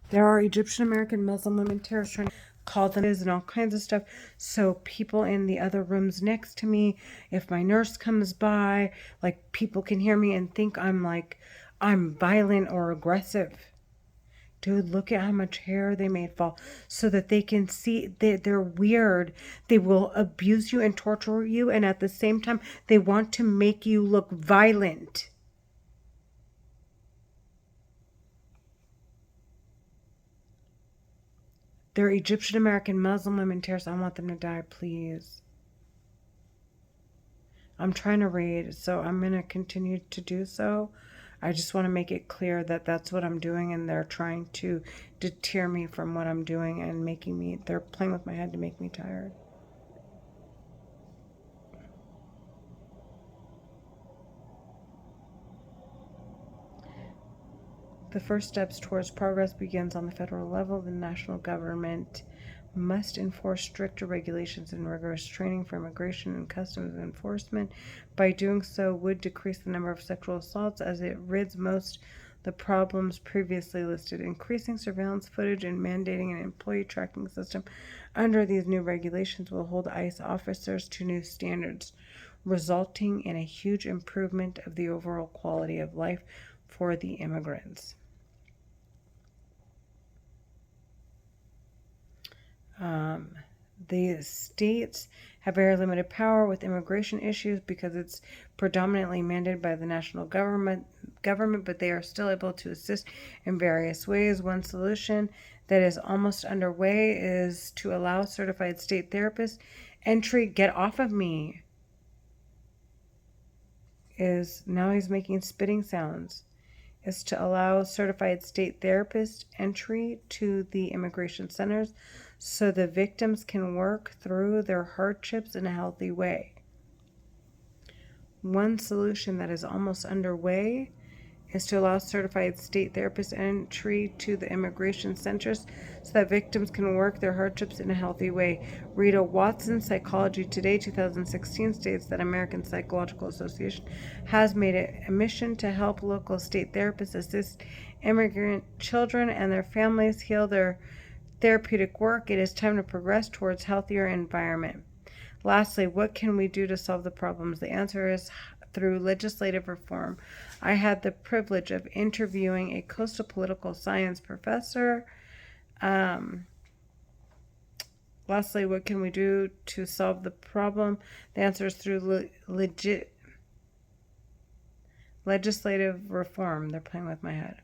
There are Egyptian American Muslim women terrorists trying to call them and all kinds of stuff. So people in the other rooms next to me, if my nurse comes by, like people can hear me and think I'm violent or aggressive. Dude, look at how much hair they made fall so that they can see that they're weird. They will abuse you and torture you, and at the same time, they want to make you look violent. They're Egyptian American Muslim women terrorists. I want them to die, please. I'm trying to read, so I'm going to continue to do so. I just want to make it clear that that's what I'm doing, and they're trying to deter me from what I'm doing and they're playing with my head to make me tired. The first steps towards progress begins on the federal level. The national government must enforce stricter regulations and rigorous training for immigration and customs enforcement. By doing so, would decrease the number of sexual assaults as it rids most the problems previously listed. Increasing surveillance footage and mandating an employee tracking system under these new regulations will hold ICE officers to new standards, resulting in a huge improvement of the overall quality of life for the immigrants. The states have very limited power with immigration issues because it's predominantly mandated by the national government, but they are still able to assist in various ways. One solution that is almost underway is to allow certified state therapists entry. Get off of me. Now he's making spitting sounds. Is to allow certified state therapists entry to the immigration centers so the victims can work through their hardships in a healthy way. One solution that is almost underway is to allow certified state therapists entry to the immigration centers so that victims can work their hardships in a healthy way. Rita Watson, Psychology Today, 2016, states that American Psychological Association has made it a mission to help local state therapists assist immigrant children and their families heal their therapeutic work. It is time to progress towards healthier environment. Lastly, what can we do to solve the problems? The answer is through legislative reform. I had the privilege of interviewing a coastal political science professor. Lastly, what can we do to solve the problem? The answer is through legislative reform. They're playing with my head.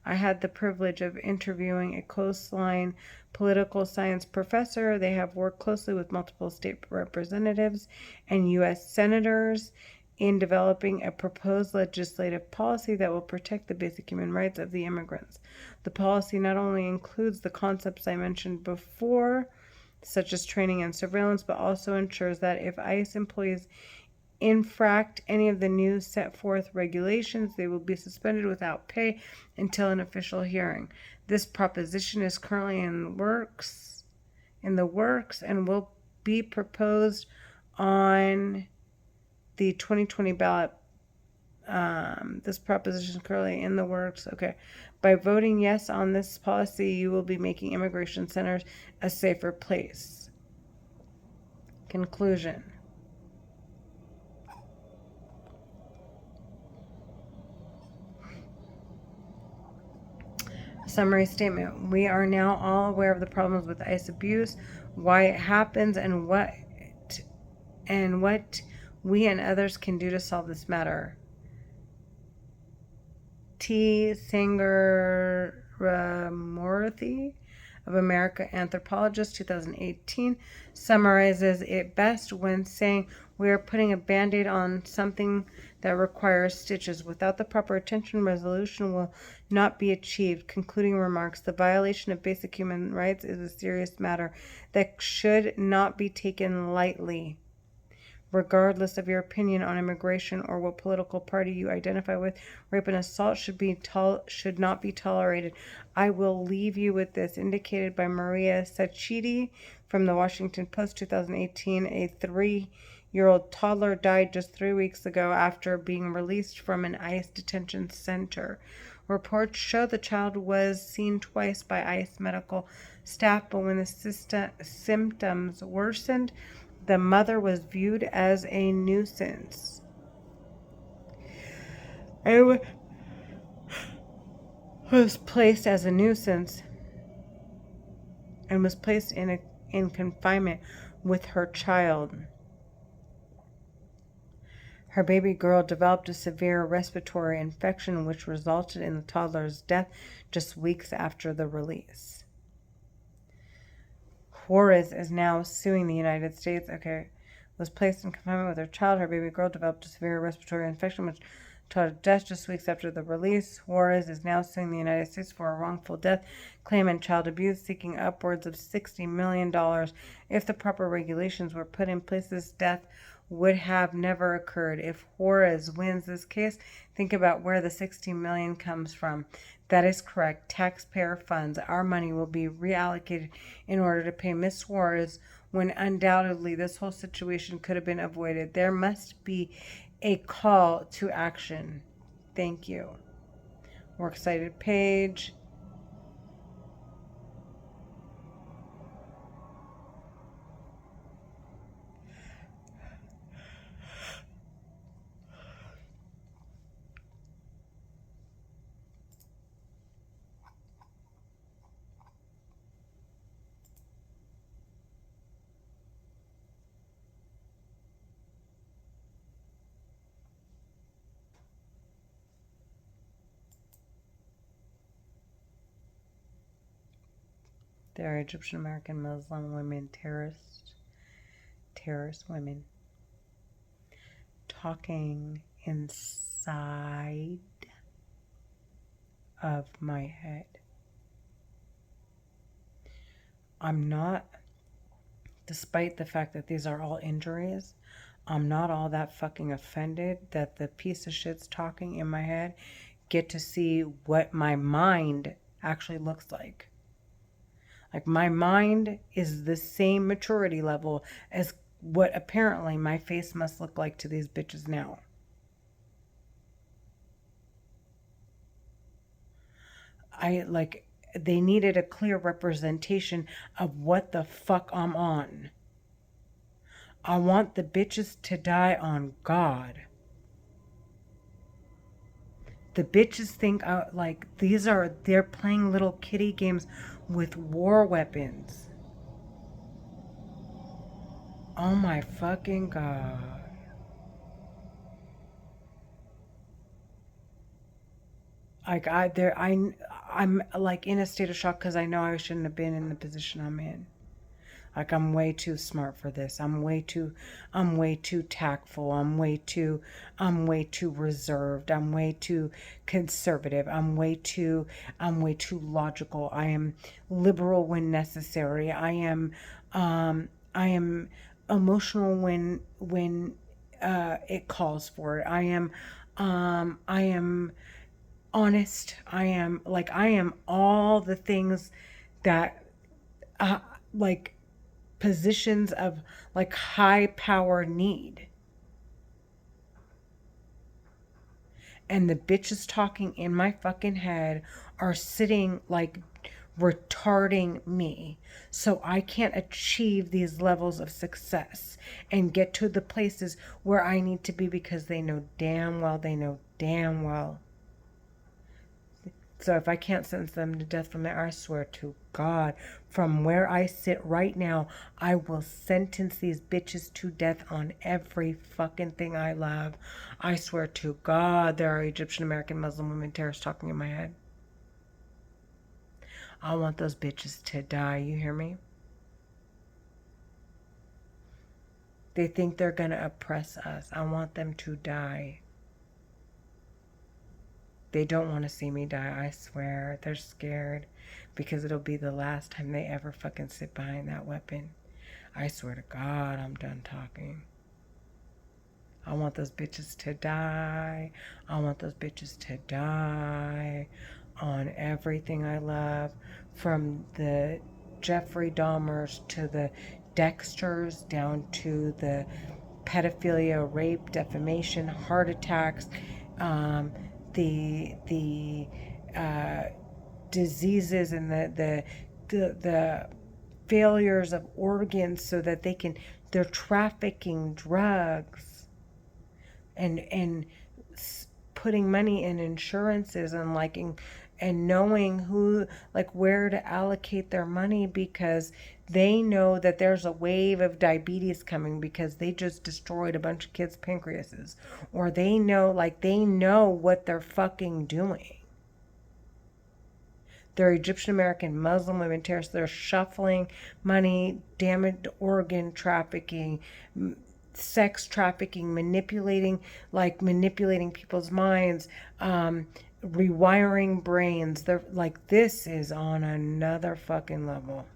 I had the privilege of interviewing a coastline political science professor. They have worked closely with multiple state representatives and U.S. senators in developing a proposed legislative policy that will protect the basic human rights of the immigrants. The policy not only includes the concepts I mentioned before, such as training and surveillance, but also ensures that if ICE employees infract any of the new set forth regulations, they will be suspended without pay until an official hearing. This proposition is currently in the works and will be proposed on the 2020 ballot. This proposition is currently in the works. Okay. By voting yes on this policy, you will be making immigration centers a safer place. Conclusion. Summary statement. We are now all aware of the problems with ICE abuse, why it happens, and what we and others can do to solve this matter. T. Sangaramurthy of America Anthropologist, 2018, summarizes it best when saying, we are putting a band-aid on something that requires stitches. Without the proper attention, resolution will not be achieved. Concluding remarks, the violation of basic human rights is a serious matter that should not be taken lightly. Regardless of your opinion on immigration or what political party you identify with, rape and assault should not be tolerated. I will leave you with this, indicated by Maria Sacchiti from the Washington Post, 2018. A 3-year-old toddler died just 3 weeks ago after being released from an ICE detention center. Reports show the child was seen twice by ICE medical staff, but when the symptoms worsened, the mother was viewed as a nuisance. It was placed as a nuisance and was placed in confinement with her child. Her baby girl developed a severe respiratory infection, which resulted in the toddler's death just weeks after the release. Juarez is now suing the United States. Was placed in confinement with her child. Her baby girl developed a severe respiratory infection, which resulted in death just weeks after the release. Juarez is now suing the United States for a wrongful death claim and child abuse, seeking upwards of $60 million. If the proper regulations were put in place, this death would have never occurred. If Juarez wins this case, think about where the $60 million comes from. That is correct. Taxpayer funds. Our money will be reallocated in order to pay Miss Juarez, when undoubtedly this whole situation could have been avoided. There must be a call to action. Thank you. Works cited page. There are Egyptian American Muslim women, terrorist women, talking inside of my head. I'm not, despite the fact that these are all injuries, I'm not all that fucking offended that the piece of shit's talking in my head get to see what my mind actually looks like. Like, my mind is the same maturity level as what apparently my face must look like to these bitches now. They needed a clear representation of what the fuck I'm on. I want the bitches to die on God. The bitches think they're playing little kiddie games with war weapons. Oh my fucking God. I'm like in a state of shock because I know I shouldn't have been in the position I'm in. Like, I'm way too smart for this. I'm way too tactful. I'm way too reserved. I'm way too conservative. I'm way too logical. I am liberal when necessary. I am emotional when it calls for it. I am honest. I am all the things that positions of high power need. And the bitches talking in my fucking head are sitting retarding me, so I can't achieve these levels of success and get to the places where I need to be, because they know damn well. So if I can't sentence them to death from there, I swear to God, from where I sit right now, I will sentence these bitches to death on every fucking thing I love. I swear to God, there are Egyptian American Muslim women terrorists talking in my head. I want those bitches to die, you hear me? They think they're gonna oppress us. I want them to die. They don't want to see me die, I swear. They're scared because it'll be the last time they ever fucking sit behind that weapon. I swear to God, I'm done talking. I want those bitches to die. I want those bitches to die on everything I love, from the Jeffrey Dahmers to the Dexters, down to the pedophilia, rape, defamation, heart attacks, the diseases and the failures of organs so that they're trafficking drugs and putting money in insurances and and knowing who, like, where to allocate their money, because they know that there's a wave of diabetes coming because they just destroyed a bunch of kids' pancreases, or they know what they're fucking doing. They're Egyptian American Muslim women terrorists. They're shuffling money, damaged organ trafficking, sex trafficking, manipulating people's minds, rewiring brains. They're like, this is on another fucking level.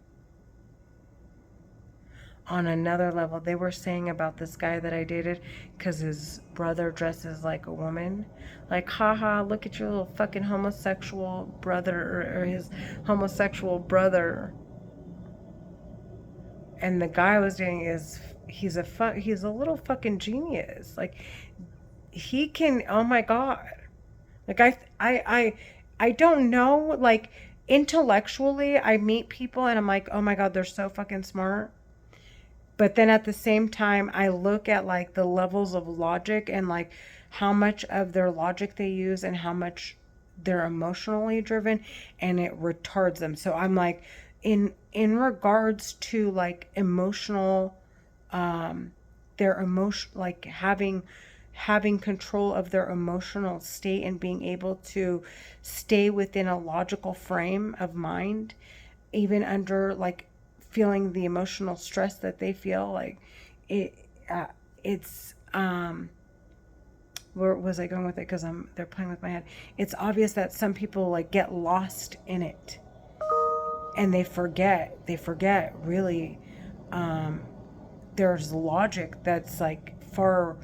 On another level. They were saying about this guy that I dated, because his brother dresses like a woman, like, haha, look at your little fucking homosexual brother, or his homosexual brother. And the guy I was dating he's a little fucking genius. Like, he can, oh my god, like, I don't know, like, intellectually I meet people and I'm like, oh my god, they're so fucking smart. But then at the same time, I look at, like, the levels of logic and, like, how much of their logic they use and how much they're emotionally driven, and it retards them. So I'm like, in regards to, like, emotional, their emotion, like, having control of their emotional state and being able to stay within a logical frame of mind, even under, like, feeling the emotional stress that they feel, like, it's where was I going with it? Because they're playing with my head. It's obvious that some people, like, get lost in it, and they forget really, there's logic that's, like, far,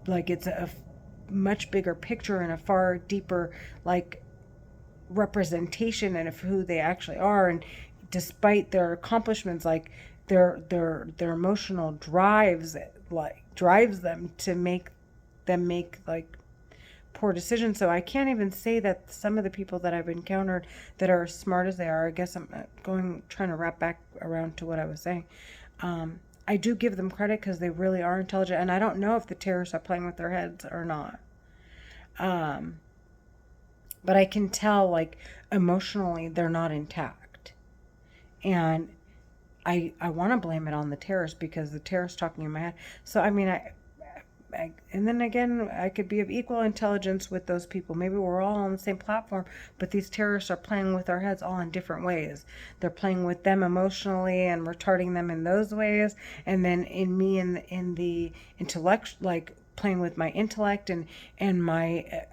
like, it's a much bigger picture and a far deeper, like, representation and of who they actually are. And despite their accomplishments, like, their emotional drives them to make like poor decisions. So I can't even say that some of the people that I've encountered that are as smart as they are, I guess I'm trying to wrap back around to what I was saying. I do give them credit because they really are intelligent, and I don't know if the terrorists are playing with their heads or not. But I can tell, like, emotionally they're not intact. And I want to blame it on the terrorists, because the terrorists talking in my head. So, I mean, I and then again, I could be of equal intelligence with those people. Maybe we're all on the same platform, but these terrorists are playing with our heads all in different ways. They're playing with them emotionally and retarding them in those ways. And then in me, in the intellect, like, playing with my intellect and my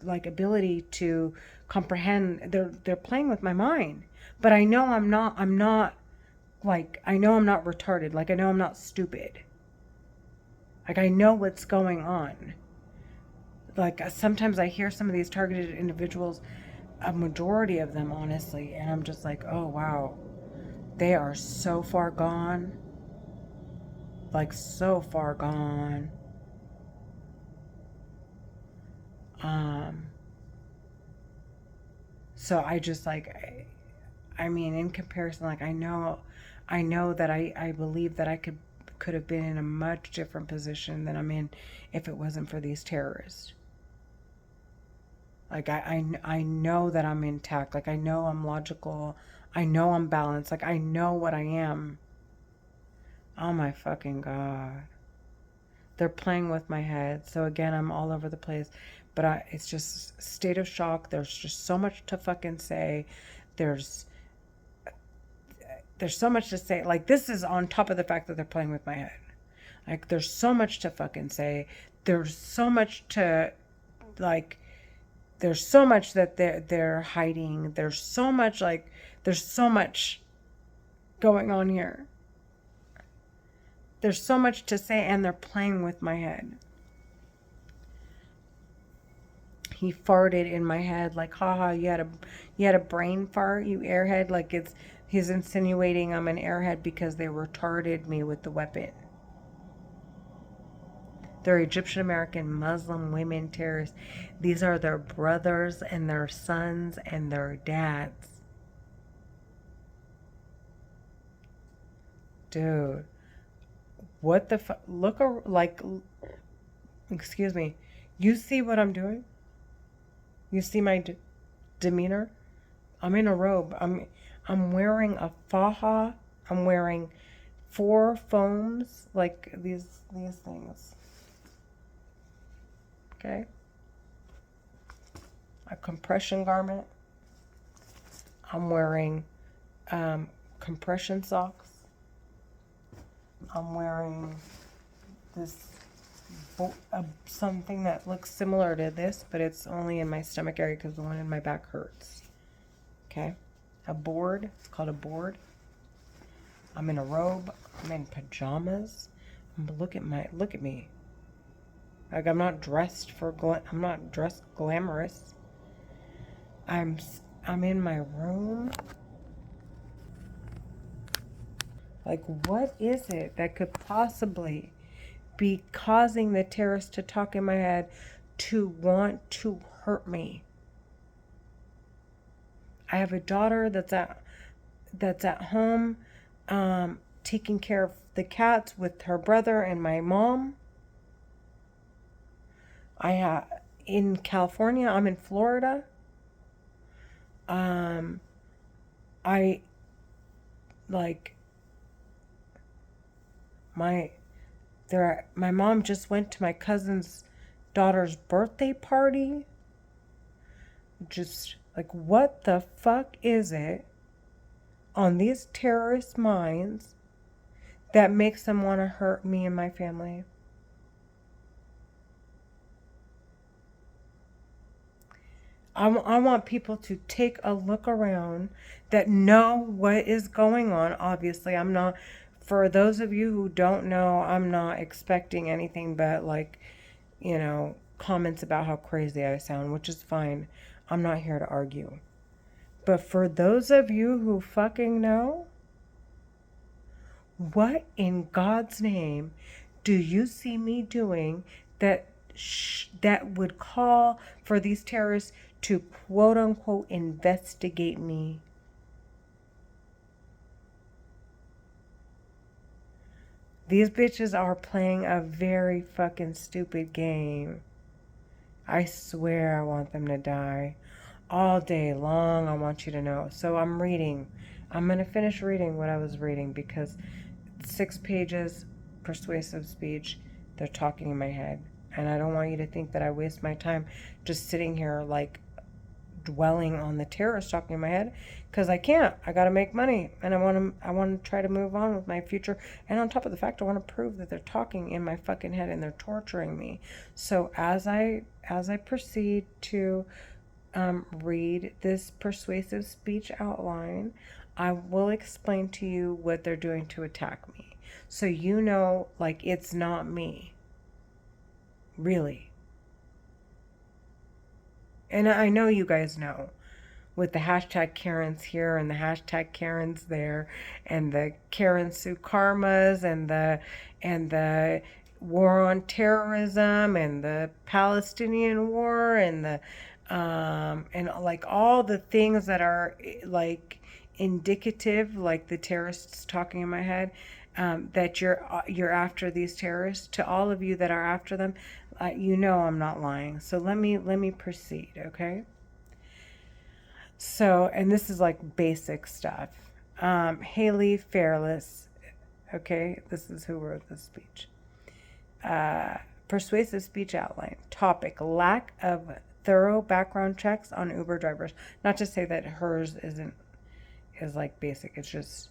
ability to comprehend. They're playing with my mind. But I know I'm not retarded. Like, I know I'm not stupid. Like, I know what's going on. Like, sometimes I hear some of these targeted individuals, a majority of them, honestly, and I'm just like, oh, wow. They are so far gone. Like, so far gone. So I just, like, I mean, in comparison, like, I know that I believe that I could have been in a much different position than I'm in if it wasn't for these terrorists. Like, I know that I'm intact. Like, I know I'm logical. I know I'm balanced. Like, I know what I am. Oh my fucking god. They're playing with my head. So again, I'm all over the place. But it's just a state of shock. There's just so much to fucking say. There's so much to say. Like, this is on top of the fact that they're playing with my head. Like, there's so much to fucking say. There's so much to, like, there's so much that they're hiding. There's so much going on here. There's so much to say, and they're playing with my head. He farted in my head, like, haha, you had a brain fart, you airhead. Like, he's insinuating I'm an airhead because they retarded me with the weapon. They're Egyptian American Muslim women terrorists. These are their brothers and their sons and their dads. Dude, what the fuck? Excuse me. You see what I'm doing? You see my demeanor? I'm in a robe. I'm wearing a faja. I'm wearing 4 foams, like these things. Okay? A compression garment. I'm wearing compression socks. I'm wearing this something that looks similar to this, but it's only in my stomach area because the one in my back hurts. Okay? A board. It's called a board. I'm in a robe. I'm in pajamas. Look at me. Like, I'm not dressed glamorous. I'm in my room. Like, what is it that could possibly be causing the terrorists to talk in my head to want to hurt me? I have a daughter that's at home, taking care of the cats with her brother and my mom. In California. I'm in Florida. I like my mom just went to my cousin's daughter's birthday party. Just like, what the fuck is it on these terrorist minds that makes them want to hurt me and my family? I want people to take a look around that know what is going on. Obviously, for those of you who don't know, I'm not expecting anything but, like, comments about how crazy I sound, which is fine. I'm not here to argue. But for those of you who fucking know, what in God's name do you see me doing that would call for these terrorists to quote unquote investigate me? These bitches are playing a very fucking stupid game. I swear I want them to die. All day long, I want you to know. So I'm reading. I'm going to finish reading what I was reading because 6 pages, persuasive speech, they're talking in my head. And I don't want you to think that I waste my time just sitting here, like, dwelling on the terrorists talking in my head, because I can't. I got to make money, and I want to try to move on with my future. And on top of the fact, I want to prove that they're talking in my fucking head and they're torturing me. So as I proceed to read this persuasive speech outline, I will explain to you what they're doing to attack me, so you know, like, it's not me, really. And I know you guys know, with the hashtag Karens here and the hashtag Karens there, and the Karen Sue Karmas, and the war on terrorism, and the Palestinian war, and like all the things that are, like, indicative, like the terrorists talking in my head, that you're after these terrorists. To all of you that are after them, I'm not lying. So let me proceed, okay? So, and this is like basic stuff. Haley Fairless, okay, this is who wrote this speech. Persuasive speech outline. Topic: lack of thorough background checks on Uber drivers. Not to say that hers is like basic. It's just,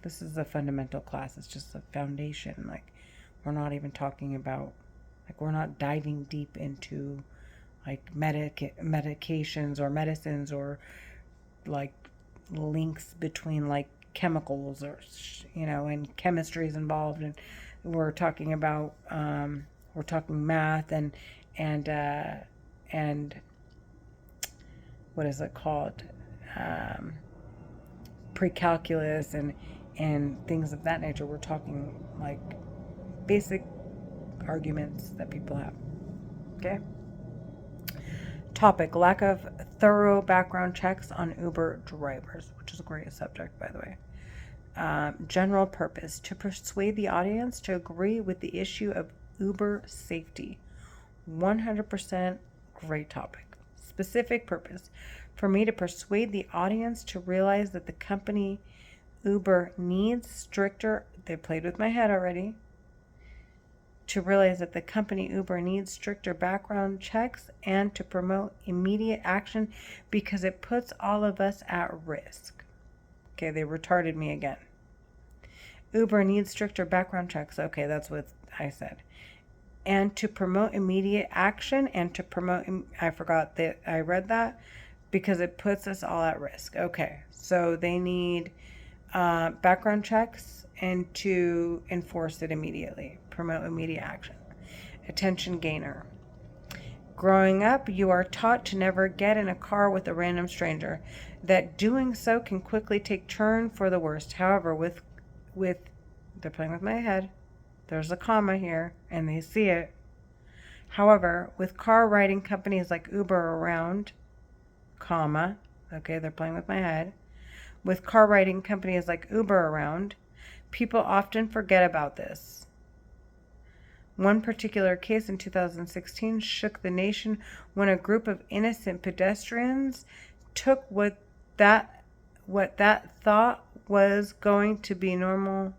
this is a fundamental class. It's just a foundation. Like, we're not even talking about, like, we're not diving deep into, like, medications or medicines, or like links between, like, chemicals, or and chemistry is involved, and we're talking about we're talking math and what is it called, pre-calculus and things of that nature. We're talking like basic arguments that people have. Okay. Topic: lack of thorough background checks on Uber drivers, which is a great subject, by the way. General purpose: to persuade the audience to agree with the issue of Uber safety. 100% great topic. Specific purpose: for me to persuade the audience to realize that the company Uber needs stricter, they played with my head already, to realize that the company Uber needs stricter background checks and to promote immediate action because it puts all of us at risk. Okay, they retarded me again. Uber needs stricter background checks. Okay, that's what I said. And to promote immediate action and to promote, I forgot that I read that, because it puts us all at risk. Okay, so they need background checks and to enforce it immediately. Promote immediate action. Attention gainer. Growing up, you are taught to never get in a car with a random stranger, that doing so can quickly take turn for the worst. However, with they're playing with my head, there's a comma here, and they see it. However, with car riding companies like Uber around, comma, okay, they're playing with my head. With car riding companies like Uber around, people often forget about this. One particular case in 2016 shook the nation when a group of innocent pedestrians took what that thought was going to be normal.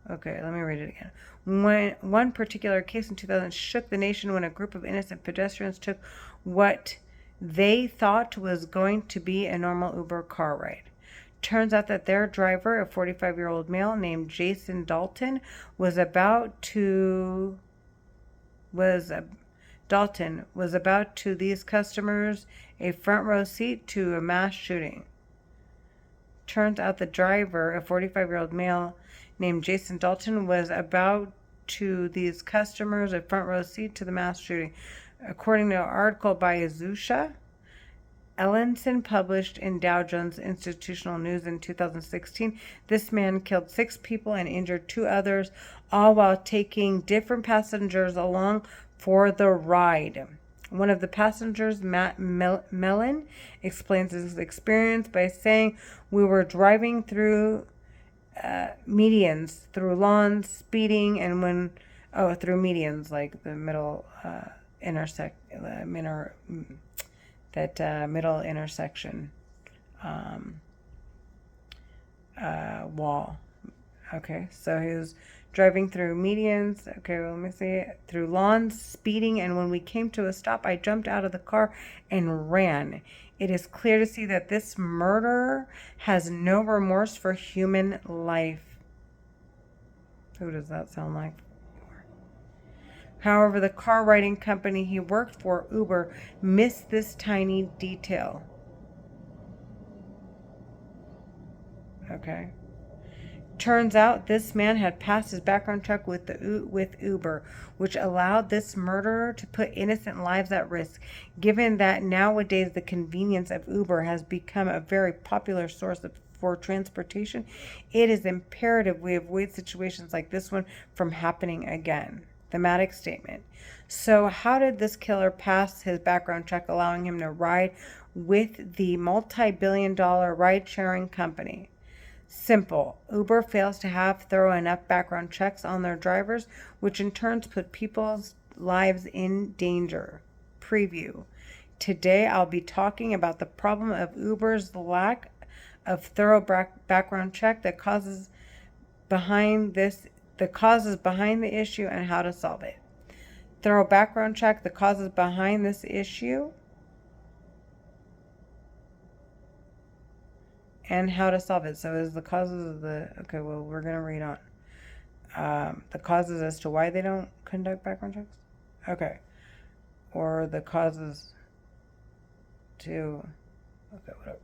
Okay, let me read it again. One particular case in 2000 shook the nation when a group of innocent pedestrians took what they thought was going to be a normal Uber car ride. Turns out that their driver, a 45-year-old male named Jason Dalton, was about to these customers a front row seat to a mass shooting. Turns out the driver, a 45-year-old male named Jason Dalton, was about to these customers a front row seat to the mass shooting. According to an article by Azusha Ellenson published in Dow Jones Institutional News in 2016, this man killed 6 people and injured 2 others, all while taking different passengers along for the ride. One of the passengers, Matt Mellon, explains his experience by saying, "We were driving through medians, through lawns, speeding, and through medians, like the middle middle intersection wall." Okay, so he was driving through medians. Okay, well, let me see. Through lawns, speeding, and when we came to a stop, I jumped out of the car and ran. It is clear to see that this murderer has no remorse for human life. Who does that sound like? However, the car riding company he worked for, Uber, missed this tiny detail. Okay. Turns out this man had passed his background check with Uber, which allowed this murderer to put innocent lives at risk. Given that nowadays the convenience of Uber has become a very popular source for transportation, it is imperative we avoid situations like this one from happening again. Thematic statement. So how did this killer pass his background check, allowing him to ride with the multi-billion-dollar ride-sharing company? Simple. Uber fails to have thorough enough background checks on their drivers, which in turn put people's lives in danger. Preview. Today I'll be talking about the problem of Uber's lack of thorough background check, the causes behind the issue, and how to solve it. Thorough background check, the causes behind this issue, and how to solve it. So is the causes of okay, well, we're going to read on. The causes as to why they don't conduct background checks? Okay. Or the causes to, okay, whatever.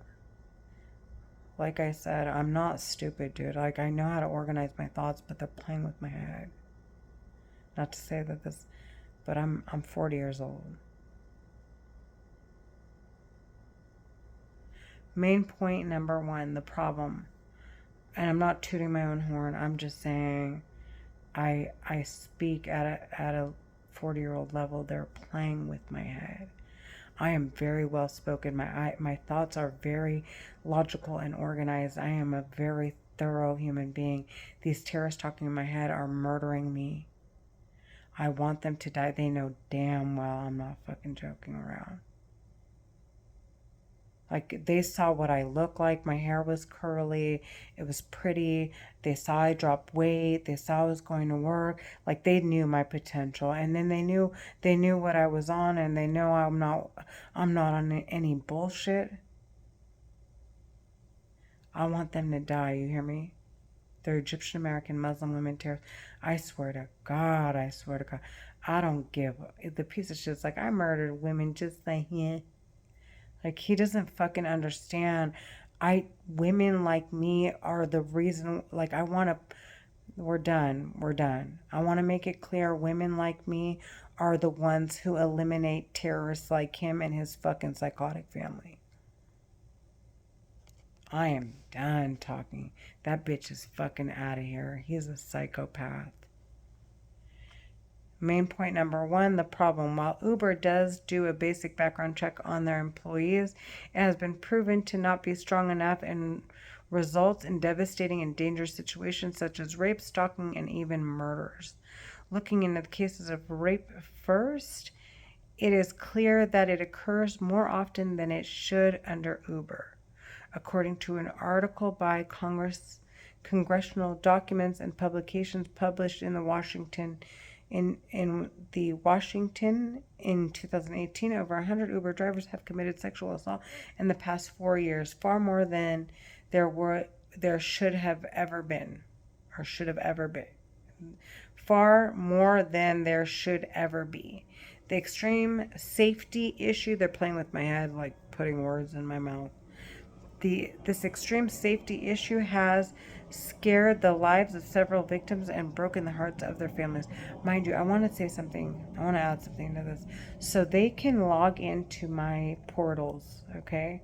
Like I said, I'm not stupid, dude. Like, I know how to organize my thoughts, but they're playing with my head. Not to say that but I'm 40 years old. Main point number 1, the problem. And I'm not tooting my own horn. I'm just saying I speak at a 40-year-old level. They're playing with my head. I am very well spoken. My thoughts are very logical and organized. I am a very thorough human being. These terrorists talking in my head are murdering me. I want them to die. They know damn well I'm not fucking joking around. Like, they saw what I look like. My hair was curly. It was pretty. They saw I dropped weight. They saw I was going to work. Like, they knew my potential. And then they knew what I was on, and they know I'm not on any bullshit. I want them to die, you hear me? They're Egyptian American Muslim women terrorists. I swear to God, I swear to God. I don't give the piece of shit's like, I murdered women just like him. Like, he doesn't fucking understand. Women like me are the reason, like, we're done. I want to make it clear, women like me are the ones who eliminate terrorists like him and his fucking psychotic family. I am done talking. That bitch is fucking out of here. He's a psychopath. Main point number one, the problem. While Uber does do a basic background check on their employees, it has been proven to not be strong enough and results in devastating and dangerous situations such as rape, stalking, and even murders. Looking into the cases of rape first, it is clear that it occurs more often than it should under Uber. According to an article by congressional documents and publications published in the Washington in 2018, over 100 Uber drivers have committed sexual assault in the past 4 years, far more than there should have ever been. Far more than there should ever be. The extreme safety issue, they're playing with my head, like putting words in my mouth. This extreme safety issue has scared the lives of several victims and broken the hearts of their families. Mind you, I want to say something. I want to add something to this. So they can log into my portals, okay?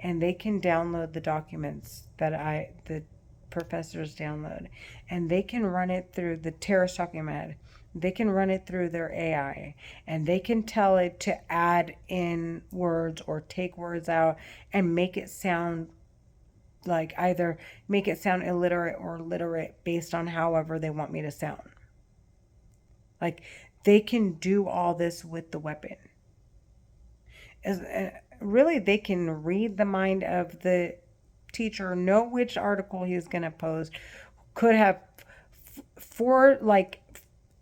And they can download the documents that the professors download. And they can run it through the terrorist document. They can run it through their AI, and they can tell it to add in words or take words out and make it sound like, either make it sound illiterate or literate based on however they want me to sound. Like, they can do all this with the weapon. Really, they can read the mind of the teacher, know which article he's going to post, could have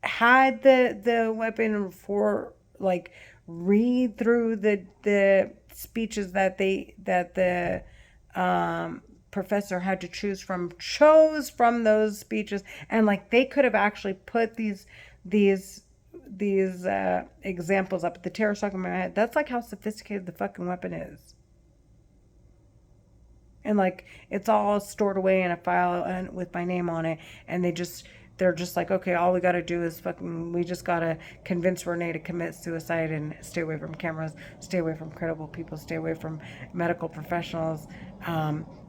had the weapon for, like, read through the speeches that the professor had to chose from those speeches, and like they could have actually put these examples up. The terrorist talking about my head. That's like how sophisticated the fucking weapon is. And like, it's all stored away in a file and with my name on it, and they're just like, okay, all we got to do is we just got to convince Renee to commit suicide and stay away from cameras, stay away from credible people, stay away from medical professionals,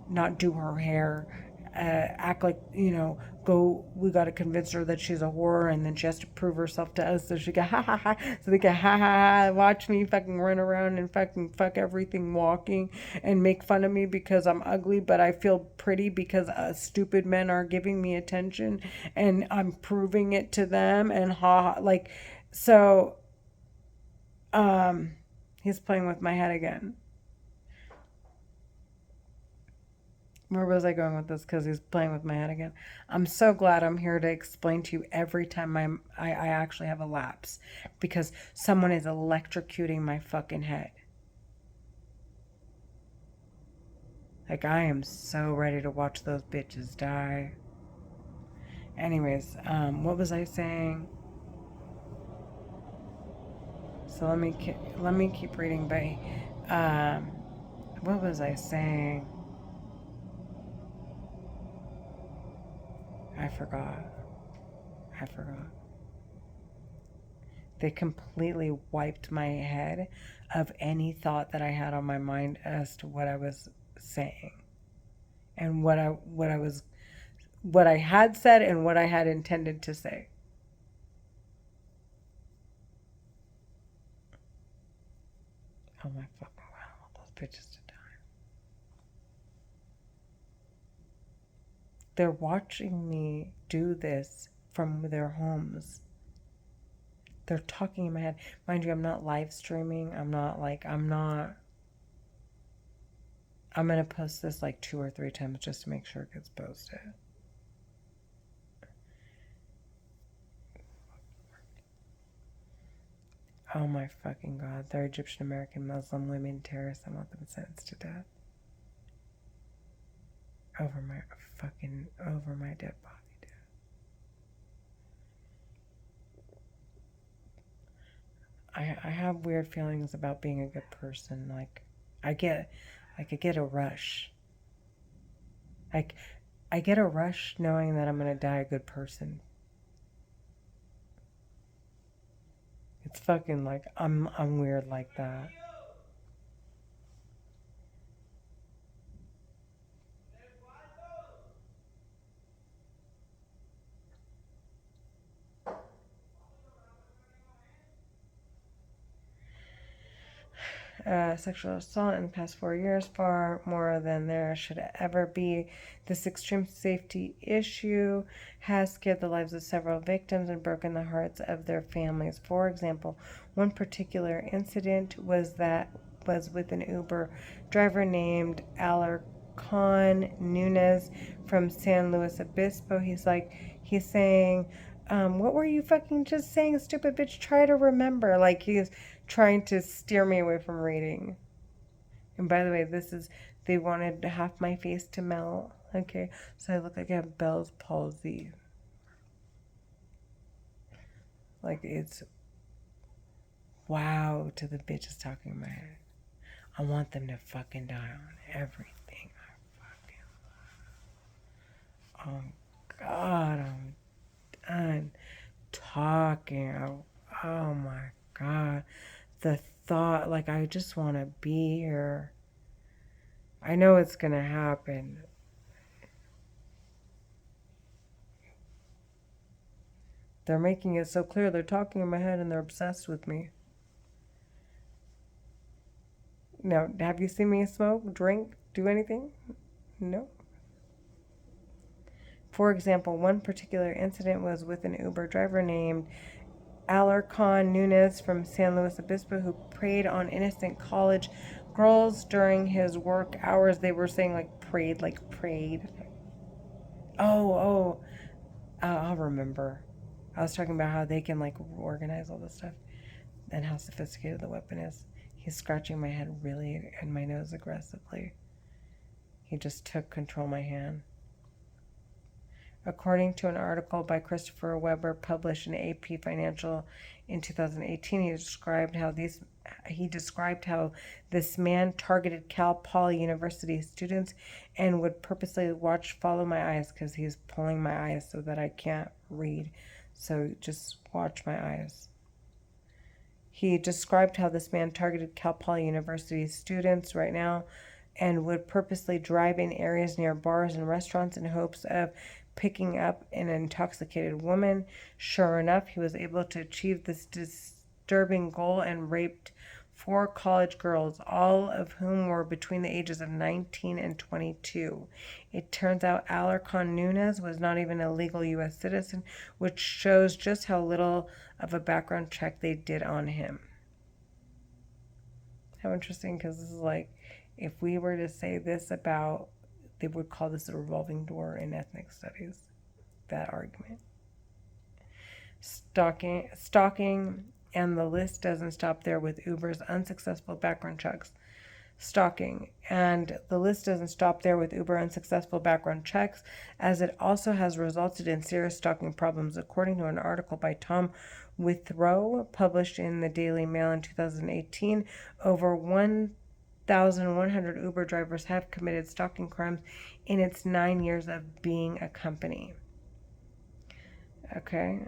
not do her hair, act like, we got to convince her that she's a whore, and then she has to prove herself to us so she can ha ha ha, so they can ha ha ha, watch me fucking run around and fucking fuck everything walking and make fun of me because I'm ugly, but I feel pretty because stupid men are giving me attention and I'm proving it to them, and like, so he's playing with my head again. Where was I going with this? Because he's playing with my head again. I'm so glad I'm here to explain to you every time I actually have a lapse. Because someone is electrocuting my fucking head. Like, I am so ready to watch those bitches die. Anyways, what was I saying? So let me keep reading, but what was I saying? I forgot. They completely wiped my head of any thought that I had on my mind as to what I was saying and what what I had said and what I had intended to say. Oh my fucking god, I want those bitches to die. They're watching me do this from their homes. They're talking in my head. Mind you, I'm not live streaming. I'm going to post this like 2 or 3 times just to make sure it gets posted. Oh my fucking god. They're Egyptian American Muslim women terrorists. I want them sentenced to death. Over my dead body, dude. I have weird feelings about being a good person. Like, I get a rush. Like, I get a rush knowing that I'm gonna die a good person. It's fucking like, I'm weird like that. Sexual assault in the past 4 years, far more than there should ever be. This extreme safety issue has scared the lives of several victims and broken the hearts of their families. For example, one particular incident was with an Uber driver named Alarcon Nunez from San Luis Obispo. He's saying, what were you fucking just saying, stupid bitch? Try to remember. Like, he's trying to steer me away from reading. And by the way, they wanted half my face to melt. Okay, so I look like I have Bell's palsy. Like, it's wow to the bitches talking in my head. I want them to fucking die on everything I fucking love. Oh god, I'm done talking. Oh my god. The thought, like, I just want to be here. I know it's gonna happen. They're making it so clear. They're talking in my head and they're obsessed with me. Now, have you seen me smoke, drink, do anything? No. For example, one particular incident was with an Uber driver named Alarcon Nunez from San Luis Obispo who preyed on innocent college girls during his work hours. They were saying like prayed. Oh, I'll remember. I was talking about how they can like organize all this stuff and how sophisticated the weapon is. He's scratching my head really and my nose aggressively. He just took control of my hand. According to an article by Christopher Weber published in AP Financial in 2018, he described how this man targeted Cal Poly University students and would purposely follow my eyes because he's pulling my eyes so that I can't read. So just watch my eyes. He described how this man targeted Cal Poly University students right now and would purposely drive in areas near bars and restaurants in hopes of picking up an intoxicated woman. Sure enough, he was able to achieve this disturbing goal and raped 4 college girls, all of whom were between the ages of 19 and 22. It turns out Alarcon Nunez was not even a legal U.S. citizen, which shows just how little of a background check they did on him. How interesting, because this is like, if we were to say this about, they would call this a revolving door in ethnic studies, that argument. Stalking, and the list doesn't stop there with Uber's unsuccessful background checks. Stalking, and the list doesn't stop there with Uber unsuccessful background checks, as it also has resulted in serious stalking problems. According to an article by Tom Withrow, published in the Daily Mail in 2018, over 1,100 Uber drivers have committed stalking crimes in its 9 years of being a company. Okay.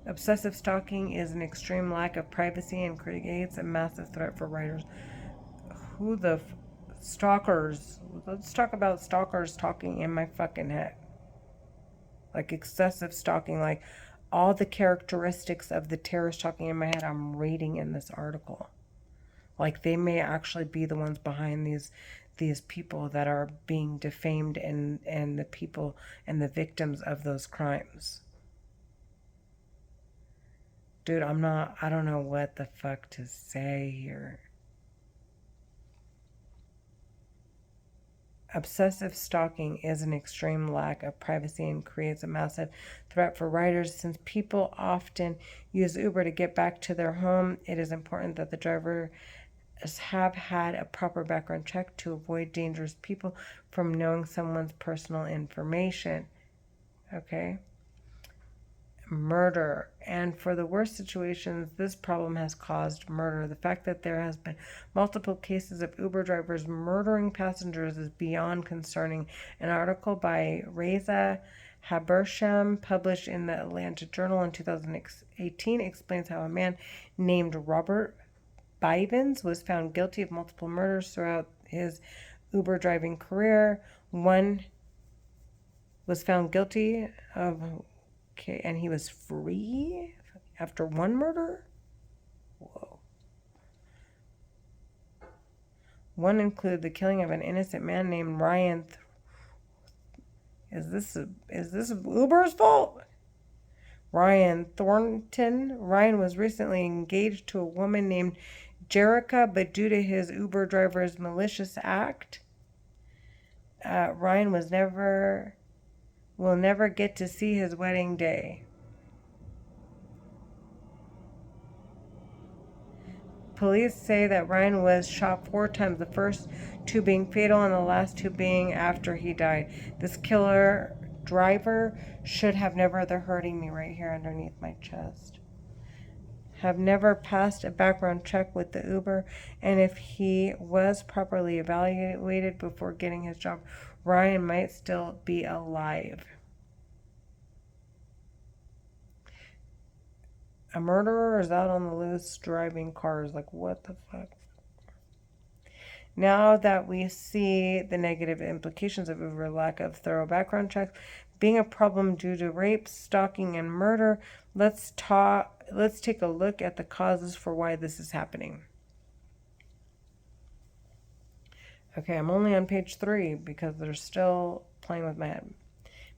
Obsessive stalking is an extreme lack of privacy and creates a massive threat for riders. Stalkers. Let's talk about stalkers talking in my fucking head. Like excessive stalking, like all the characteristics of the terrorist talking in my head, I'm reading in this article. Like they may actually be the ones behind these people that are being defamed and the people and the victims of those crimes. Dude, I don't know what the fuck to say here. Obsessive stalking is an extreme lack of privacy and creates a massive threat for riders. Since people often use Uber to get back to their home, it is important that the drivers have had a proper background check to avoid dangerous people from knowing someone's personal information. Okay? Murder. And for the worst situations, this problem has caused murder. The fact that there has been multiple cases of Uber drivers murdering passengers is beyond concerning. An article by Reza Habersham, published in the Atlanta Journal in 2018, explains how a man named Robert Bivens was found guilty of multiple murders throughout his Uber driving career. One was found guilty of Okay, and he was free after one murder? Whoa. One included the killing of an innocent man named Ryan. Is this Uber's fault? Ryan Thornton. Ryan was recently engaged to a woman named Jerica, but due to his Uber driver's malicious act, Ryan will never get to see his wedding day. Police say that Ryan was shot 4 times, the first 2 being fatal and the last 2 being after he died. This killer driver should have never, they're hurting me right here underneath my chest, have never passed a background check with the Uber, and if he was properly evaluated before getting his job, Ryan might still be alive. A murderer is out on the loose driving cars. Like, what the fuck? Now that we see the negative implications of Uber lack of thorough background checks being a problem due to rape, stalking, and murder, let's take a look at the causes for why this is happening. Okay, I'm only on page 3 because they're still playing with my head.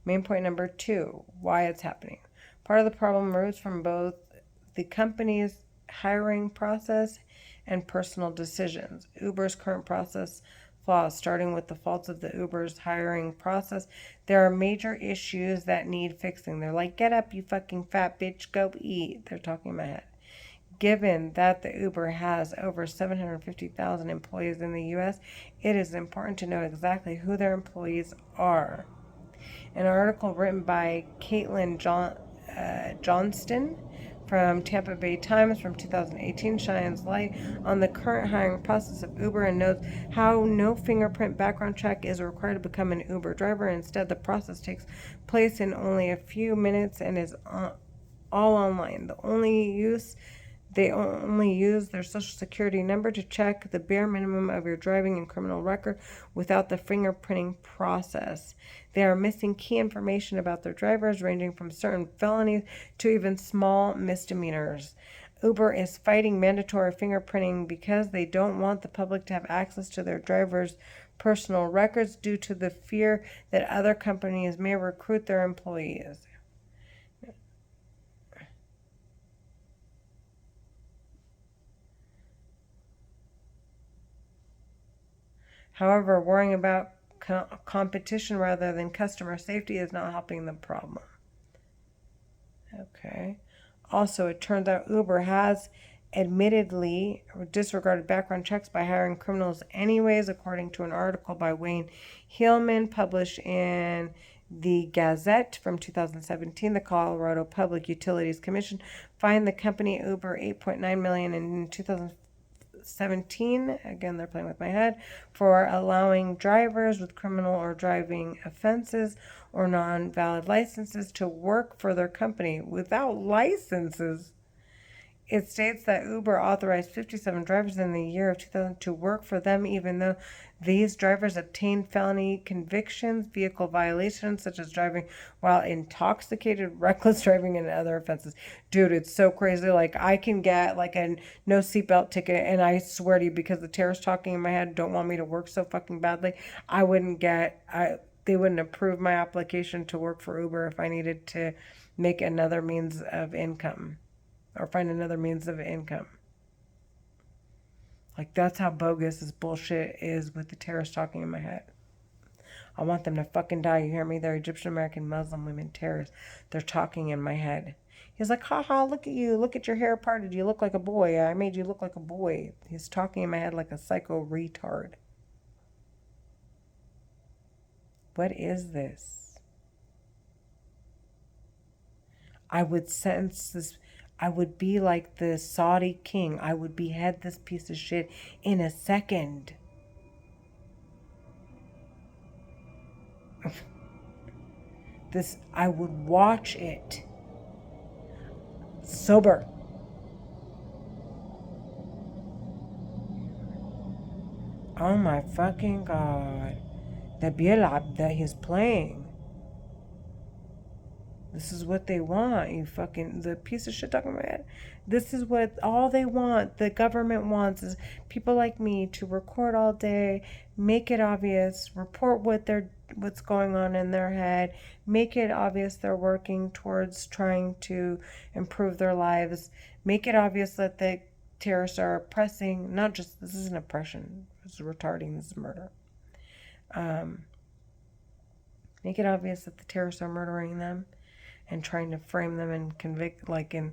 Main point number 2, why it's happening. Part of the problem roots from both the company's hiring process and personal decisions. Uber's current process flaws, starting with the faults of the Uber's hiring process. There are major issues that need fixing. They're like, get up, you fucking fat bitch, go eat. They're talking in my head. Given that the Uber has over 750,000 employees in the U.S., it is important to know exactly who their employees are. An article written by Caitlin Johnston from Tampa Bay Times from 2018 shines light on the current hiring process of Uber and notes how no fingerprint background check is required to become an Uber driver. Instead, the process takes place in only a few minutes and is all online. They only use their social security number to check the bare minimum of your driving and criminal record without the fingerprinting process. They are missing key information about their drivers, ranging from certain felonies to even small misdemeanors. Uber is fighting mandatory fingerprinting because they don't want the public to have access to their drivers' personal records due to the fear that other companies may recruit their employees. However, worrying about competition rather than customer safety is not helping the problem. Okay. Also, it turns out Uber has admittedly disregarded background checks by hiring criminals anyways, according to an article by Wayne Heilman published in the Gazette from 2017. The Colorado Public Utilities Commission fined the company Uber $8.9 million in 2017. Again, they're playing with my head, for allowing drivers with criminal or driving offenses or non-valid licenses to work for their company. Without licenses, It states that Uber authorized 57 drivers in the year of 2000 to work for them, even though these drivers obtained felony convictions, vehicle violations such as driving while intoxicated, reckless driving, and other offenses. Dude, it's so crazy. Like, I can get like a no seatbelt ticket, and I swear to you, because the terrorists talking in my head don't want me to work so fucking badly, I wouldn't get. They wouldn't approve my application to work for Uber if I needed to make another means of income. Or find another means of income. Like, that's how bogus this bullshit is with the terrorists talking in my head. I want them to fucking die. You hear me? They're Egyptian American Muslim women terrorists. They're talking in my head. He's like, haha, look at you. Look at your hair parted. You look like a boy. I made you look like a boy. He's talking in my head like a psycho retard. What is this? I would sentence this. I would be like the Saudi king. I would behead this piece of shit in a second. I would watch it. Sober. Oh my fucking God. The بيلعب that he's playing. This is what they want, you fucking, the piece of shit talking about it. This is what all they want, the government wants, is people like me to record all day, make it obvious, report what's going on in their head, make it obvious they're working towards trying to improve their lives, make it obvious that the terrorists are oppressing, not just, this isn't oppression, this is retarding, this is murder. Make it obvious that the terrorists are murdering them and trying to frame them and convict, like, and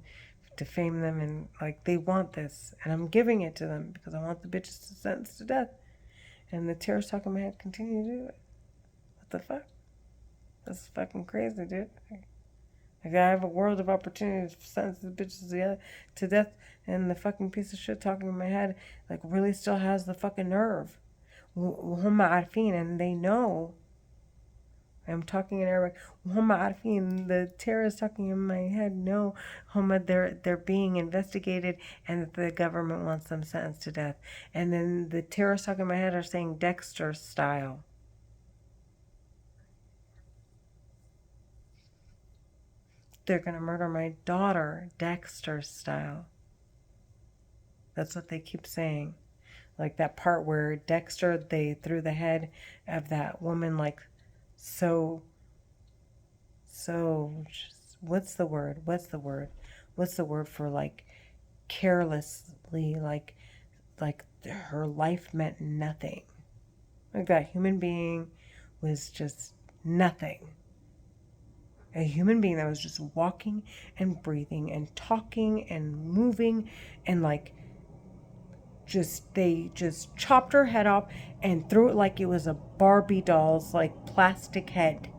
defame them, and like, they want this, and I'm giving it to them because I want the bitches to sentence to death. And the terrorists talking in my head continue to do it. What the fuck? This is fucking crazy, dude. Like, I have a world of opportunity to sentence the bitches to death, and the fucking piece of shit talking in my head, like, really still has the fucking nerve. وهم عارفين, and they know. I'm talking in Arabic. The terrorists talking in my head know they're being investigated and that the government wants them sentenced to death. And then the terrorists talking in my head are saying Dexter style. They're going to murder my daughter, Dexter style. That's what they keep saying. Like that part where Dexter, they threw the head of that woman, like, so what's the word for, like, carelessly, like her life meant nothing, like that human being was just nothing, a human being that was just walking and breathing and talking and moving, and like, they just chopped her head off and threw it like it was a Barbie doll's, like, plastic head.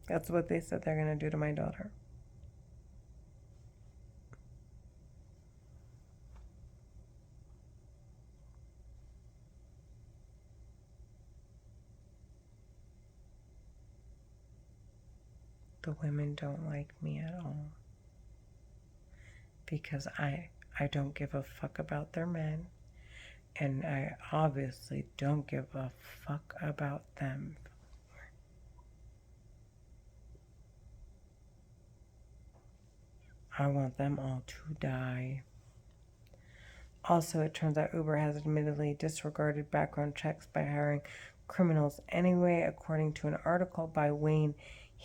That's what they said they're going to do to my daughter. The women don't like me at all. Because I don't give a fuck about their men. And I obviously don't give a fuck about them. I want them all to die. Also, it turns out Uber has admittedly disregarded background checks by hiring criminals anyway, according to an article by Wayne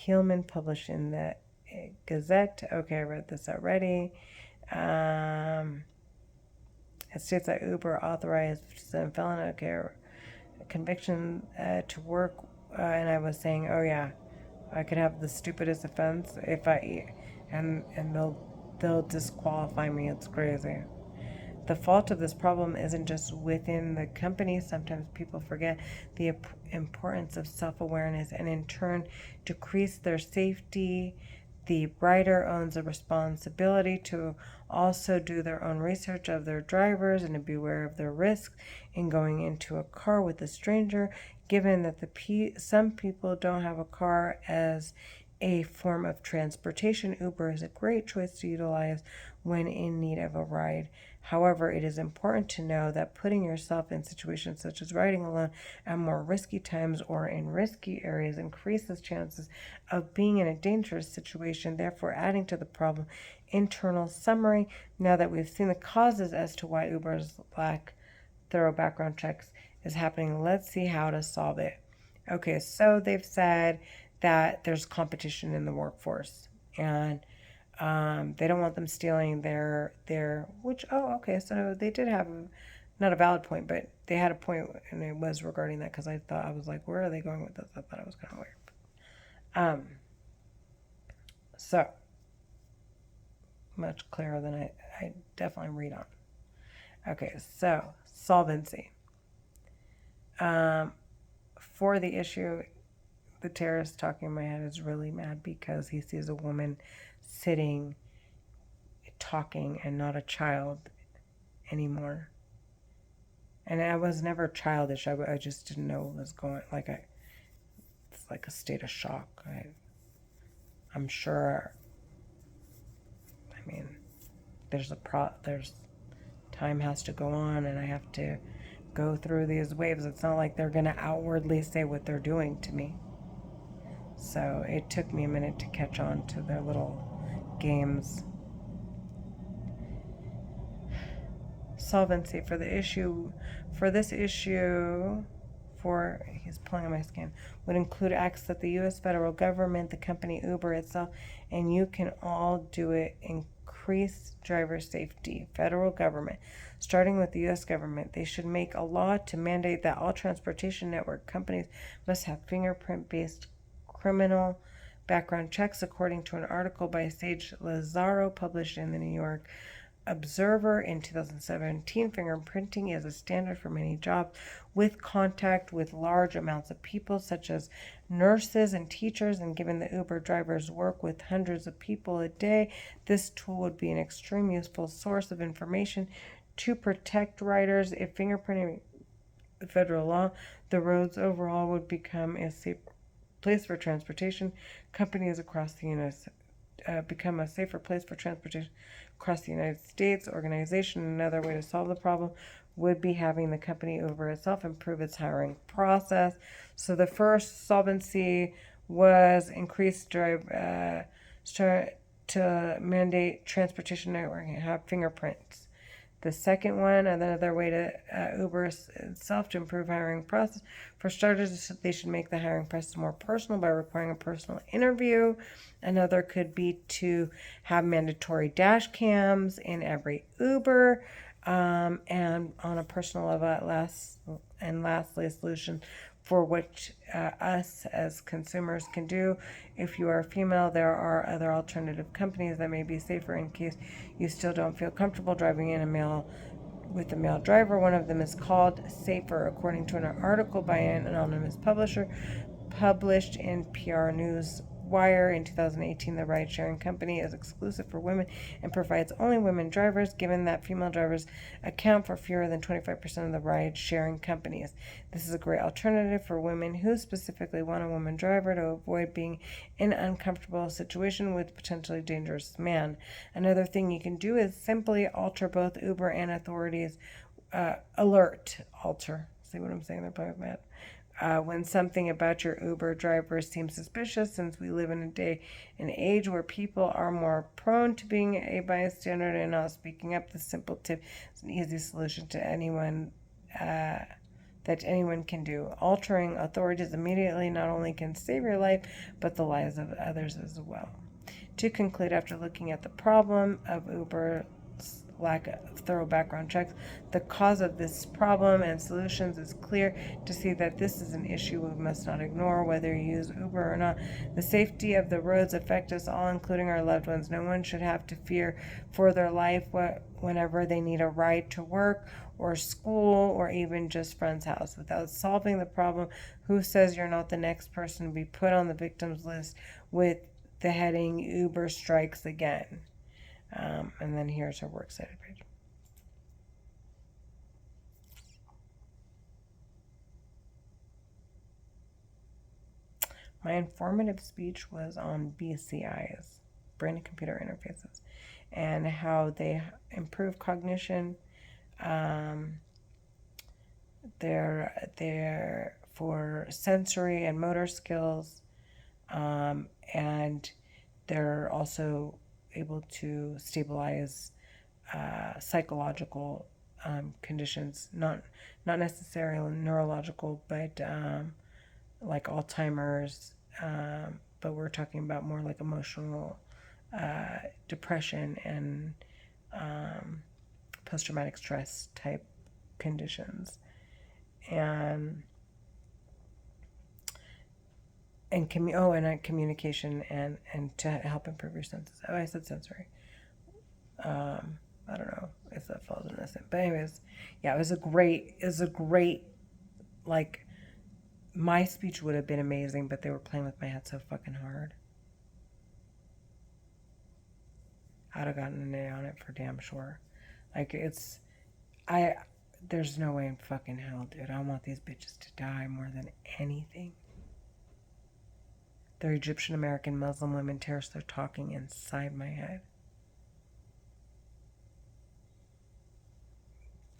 Heilman published in the Gazette. Okay, I read this already. It states that Uber authorized some felon conviction to work, and I was saying, oh yeah, I could have the stupidest offense if and they'll disqualify me. It's crazy. The fault of this problem isn't just within the company. Sometimes people forget the importance of self-awareness and in turn decrease their safety. The rider owns a responsibility to also do their own research of their drivers and to be aware of their risks in going into a car with a stranger, given that some people don't have a car as a form of transportation. Uber is a great choice to utilize when in need of a ride. However, it is important to know that putting yourself in situations such as riding alone at more risky times or in risky areas increases chances of being in a dangerous situation, therefore adding to the problem. Internal summary. Now that we've seen the causes as to why Uber's lack thorough background checks is happening, let's see how to solve it. Okay, so they've said that there's competition in the workforce, and they don't want them stealing their which, oh, okay, so they did have not a valid point, but they had a point, and it was regarding that, because I was like, where are they going with this? I thought it was kind of weird. So much clearer than I definitely read on. Okay, so solvency. For the issue, the terrorist talking in my head is really mad because he sees a woman sitting, talking, and not a child anymore. And I was never childish. I just didn't know what was going. It's like a state of shock. I'm sure. I mean, there's time has to go on, and I have to go through these waves. It's not like they're gonna outwardly say what they're doing to me. So it took me a minute to catch on to their little games. Solvency for this issue, he's pulling on my skin, would include acts that the U.S. federal government, the company Uber itself, and you can all do it. Increase driver safety. Federal government, starting with the U.S. government, they should make a law to mandate that all transportation network companies must have fingerprint-based criminal background checks, according to an article by Sage Lazaro published in the New York Observer in 2017. Fingerprinting is a standard for many jobs with contact with large amounts of people, such as nurses and teachers, and given that Uber drivers work with hundreds of people a day, this tool would be an extremely useful source of information to protect riders. If fingerprinting the federal law, the roads overall would become a safer place for transportation. Companies across the become a safer place for transportation across the United States. Organization. Another way to solve the problem would be having the company Uber itself improve its hiring process. So the first solvency was increased to mandate transportation network and have fingerprints. The second one, another way to Uber itself to improve hiring process. For starters, they should make the hiring process more personal by requiring a personal interview. Another could be to have mandatory dash cams in every Uber. And on a personal level, lastly, a solution for which us as consumers can do. If you are female, there are other alternative companies that may be safer in case you still don't feel comfortable driving with a male driver. One of them is called Safer, according to an article by an anonymous publisher published in PR News Wire in 2018. The ride-sharing company is exclusive for women and provides only women drivers, given that female drivers account for fewer than 25% of the ride-sharing companies. This is a great alternative for women who specifically want a woman driver to avoid being in an uncomfortable situation with a potentially dangerous man. Another thing you can do is simply alter both Uber and authorities alter. See what I'm saying? They're probably mad. When something about your Uber driver seems suspicious, since we live in a day and age where people are more prone to being a bystander and not speaking up. The simple tip is an easy solution to anyone that anyone can do. Altering authorities immediately not only can save your life, but the lives of others as well. To conclude, after looking at the problem of Uber's lack of thorough background checks, the cause of this problem and solutions is clear to see that this is an issue we must not ignore, whether you use Uber or not. The safety of the roads affect us all, including our loved ones. No one should have to fear for their life whenever they need a ride to work or school or even just friend's house. Without solving the problem, who says you're not the next person to be put on the victims list with the heading Uber strikes again. And then here's our works cited page. My informative speech was on BCIs, brain and computer interfaces, and how they improve cognition. They're for sensory and motor skills, and they're also able to stabilize psychological conditions, not necessarily neurological, but like Alzheimer's, but we're talking about more like emotional depression and post-traumatic stress type conditions, and communication and to help improve your senses. Oh, I said sensory. I don't know if that falls in this, but anyways, yeah, it was a great, like, my speech would have been amazing, but they were playing with my head so fucking hard. I'd have gotten an A on it for damn sure. Like, there's no way in fucking hell, dude. I want these bitches to die more than anything. They're Egyptian American Muslim women terrorists. They're talking inside my head.